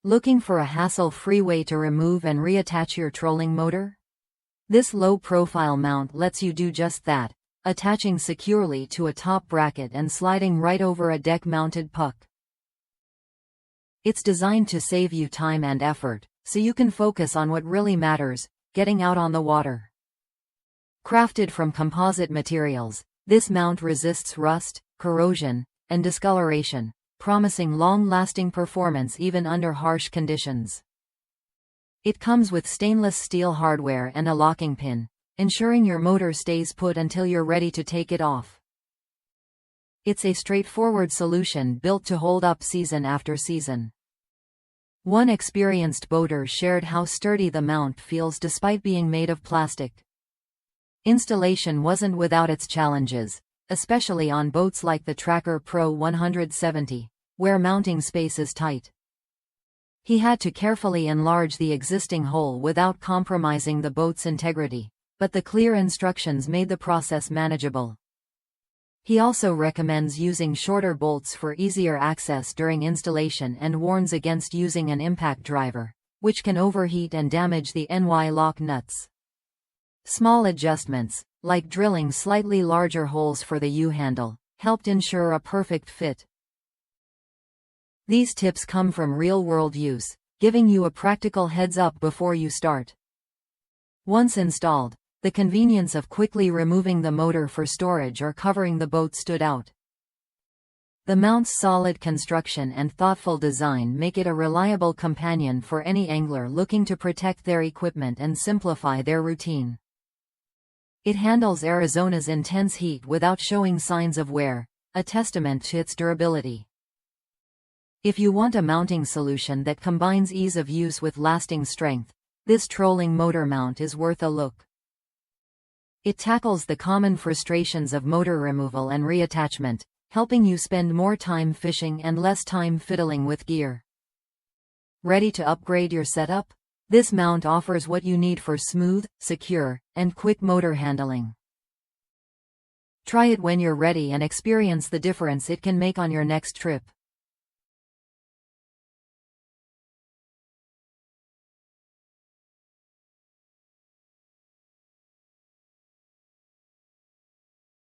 Looking for a hassle-free way to remove and reattach your trolling motor? This low-profile mount lets you do just that, attaching securely to a top bracket and sliding right over a deck-mounted puck. It's designed to save you time and effort, so you can focus on what really matters, getting out on the water. Crafted from composite materials, this mount resists rust, corrosion, and discoloration, promising long-lasting performance even under harsh conditions. It comes with stainless steel hardware and a locking pin, ensuring your motor stays put until you're ready to take it off. It's a straightforward solution built to hold up season after season. One experienced boater shared how sturdy the mount feels despite being made of plastic. Installation wasn't without its challenges, especially on boats like the Tracker Pro 170, where mounting space is tight. He had to carefully enlarge the existing hole without compromising the boat's integrity, but the clear instructions made the process manageable. He also recommends using shorter bolts for easier access during installation and warns against using an impact driver, which can overheat and damage the NY lock nuts. Small adjustments, like drilling slightly larger holes for the U-handle, helped ensure a perfect fit. These tips come from real-world use, giving you a practical heads-up before you start. Once installed, the convenience of quickly removing the motor for storage or covering the boat stood out. The mount's solid construction and thoughtful design make it a reliable companion for any angler looking to protect their equipment and simplify their routine. It handles Arizona's intense heat without showing signs of wear, a testament to its durability. If you want a mounting solution that combines ease of use with lasting strength, this trolling motor mount is worth a look. It tackles the common frustrations of motor removal and reattachment, helping you spend more time fishing and less time fiddling with gear. Ready to upgrade your setup? This mount offers what you need for smooth, secure, and quick motor handling. Try it when you're ready and experience the difference it can make on your next trip.